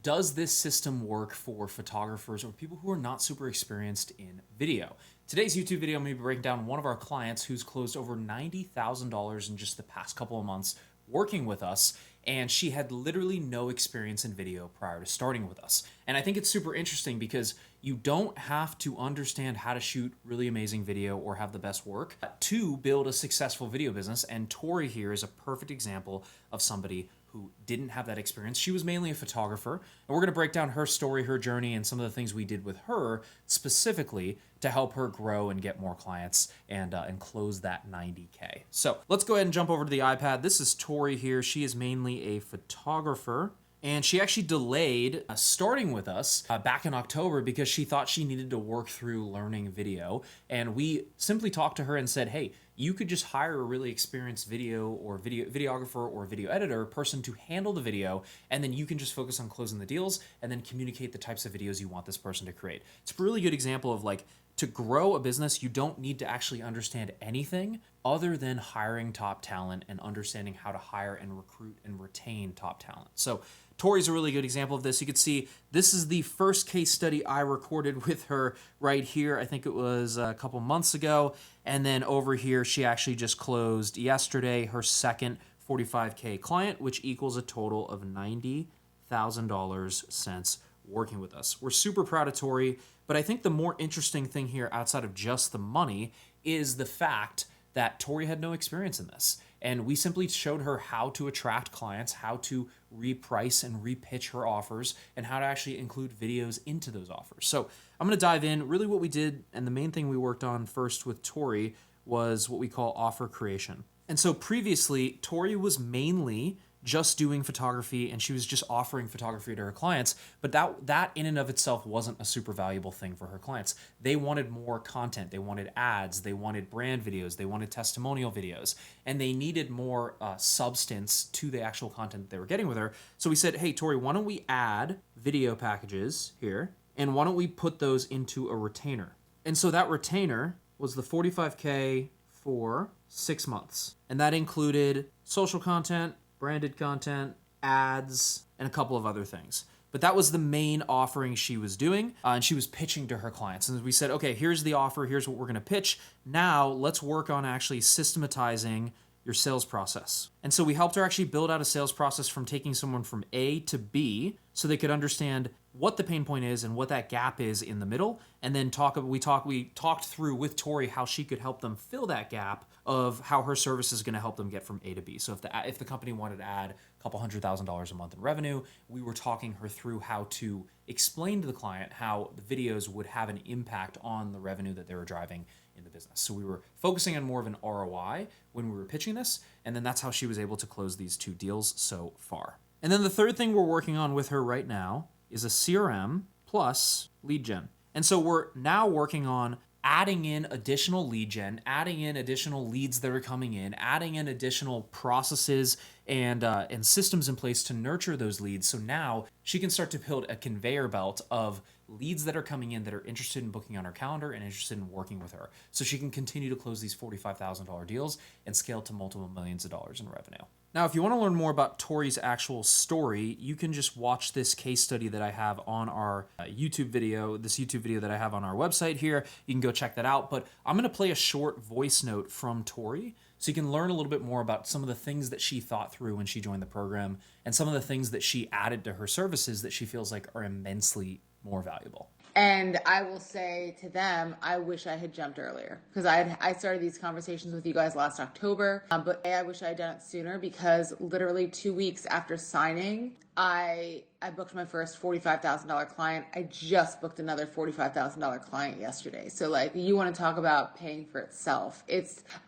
does this system work for photographers or people who are not super experienced in video? Today's YouTube video, I'm going to be breaking down one of our clients who's closed over $90,000 in just the past couple of months working with us, and she had literally no experience in video prior to starting with us. And I think it's super interesting because you don't have to understand how to shoot really amazing video or have the best work to build a successful video business. And Tori here is a perfect example of somebody who didn't have that experience. She was mainly a photographer, and we're going to break down her story, her journey, and some of the things we did with her specifically to help her grow and get more clients and close that 90K. So let's go ahead and jump over to the iPad. This is Tori here. She is mainly a photographer, and she actually delayed starting with us back in October because she thought she needed to work through learning video. And we simply talked to her and said, hey, you could just hire a really experienced videographer or video editor person to handle the video, and then you can just focus on closing the deals and then communicate the types of videos you want this person to create. It's a really good example of like, to grow a business, you don't need to actually understand anything other than hiring top talent and understanding how to hire and recruit and retain top talent. So Tori's a really good example of this. You can see this is the first case study I recorded with her right here. I think it was a couple months ago. And then over here, she actually just closed yesterday her second 45K client, which equals a total of $90,000 since working with us. We're super proud of Tori, but I think the more interesting thing here outside of just the money is the fact that Tori had no experience in this. And we simply showed her how to attract clients, how to reprice and repitch her offers, and how to actually include videos into those offers. So I'm going to dive in. Really what we did, and the main thing we worked on first with Tori was what we call offer creation. And so previously, Tori was mainly just doing photography, and she was just offering photography to her clients, but that in and of itself wasn't a super valuable thing for her clients. They wanted more content, they wanted ads, they wanted brand videos, they wanted testimonial videos, and they needed more substance to the actual content that they were getting with her. So we said, hey, Tori, why don't we add video packages here, and why don't we put those into a retainer? And so that retainer was the 45K for 6 months, and that included social content, branded content, ads, and a couple of other things. But that was the main offering she was doing, and she was pitching to her clients. And we said, okay, here's the offer, here's what we're gonna pitch. Now let's work on actually systematizing your sales process. And so we helped her actually build out a sales process from taking someone from A to B so they could understand what the pain point is and what that gap is in the middle. And then we talked through with Tori how she could help them fill that gap of how her service is going to help them get from A to B. So if the company wanted to add a couple $100,000 a month in revenue, we were talking her through how to explain to the client how the videos would have an impact on the revenue that they were driving in the business. So we were focusing on more of an ROI when we were pitching this, and then that's how she was able to close these 2 deals so far. And then the third thing we're working on with her right now is a CRM plus lead gen. And so we're now working on adding in additional lead gen, adding in additional leads that are coming in, adding in additional processes and systems in place to nurture those leads. So now she can start to build a conveyor belt of leads that are coming in that are interested in booking on her calendar and interested in working with her. So she can continue to close these $45,000 deals and scale to multiple millions of dollars in revenue. Now, if you want to learn more about Tori's actual story, you can just watch this case study that I have on our YouTube video, this YouTube video that I have on our website here. You can go check that out. But I'm going to play a short voice note from Tori so you can learn a little bit more about some of the things that she thought through when she joined the program and some of the things that she added to her services that she feels like are immensely more valuable. And I will say to them, I wish I had jumped earlier because I started these conversations with you guys last October. But I wish I had done it sooner because literally 2 weeks after signing, I booked my first $45,000 client. I just booked another $45,000 client yesterday. So like, you want to talk about paying for itself.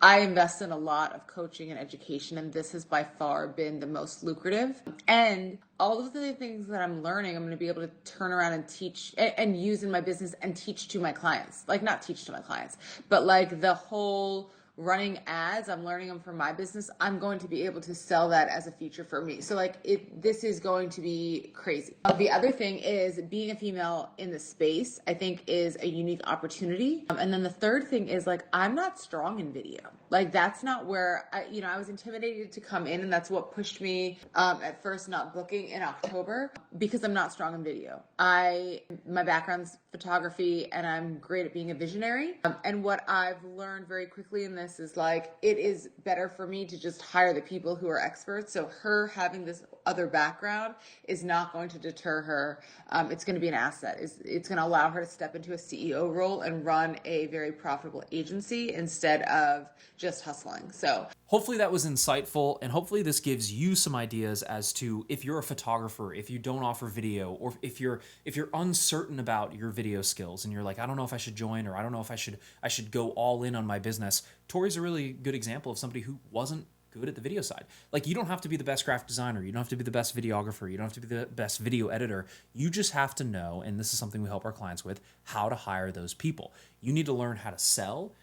I invest in a lot of coaching and education, and this has by far been the most lucrative. And all of the things that I'm learning, I'm going to be able to turn around and teach and use in my business and teach to my clients. Like, not teach to my clients, but like the whole running ads, I'm learning them for my business, I'm going to be able to sell that as a feature for me. So like this is going to be crazy. The other thing is being a female in the space, I think is a unique opportunity. And then the third thing is like, I'm not strong in video. Like that's not where I was intimidated to come in, and that's what pushed me at first not booking in October, because I'm not strong in video. My background's photography and I'm great at being a visionary. And what I've learned very quickly in this is like, it is better for me to just hire the people who are experts. So her having this other background is not going to deter her. It's going to be an asset. It's going to allow her to step into a CEO role and run a very profitable agency instead of just hustling. So hopefully that was insightful, and hopefully this gives you some ideas as to if you're a photographer, if you don't offer video, or if you're uncertain about your video skills and you're like, I don't know if I should join, or I don't know if I should go all in on my business. Tori's a really good example of somebody who wasn't good at the video side. Like, you don't have to be the best graphic designer, you don't have to be the best videographer, you don't have to be the best video editor. You just have to know, and this is something we help our clients with, how to hire those people. You need to learn how to sell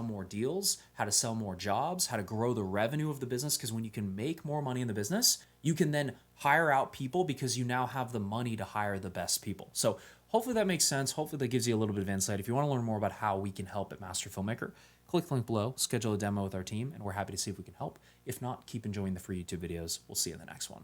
more deals, how to sell more jobs, how to grow the revenue of the business, because when you can make more money in the business, you can then hire out people because you now have the money to hire the best people. So hopefully that makes sense. Hopefully that gives you a little bit of insight. If you want to learn more about how we can help at Master Filmmaker, click the link below, schedule a demo with our team, and we're happy to see if we can help. If not, keep enjoying the free YouTube videos. We'll see you in the next one.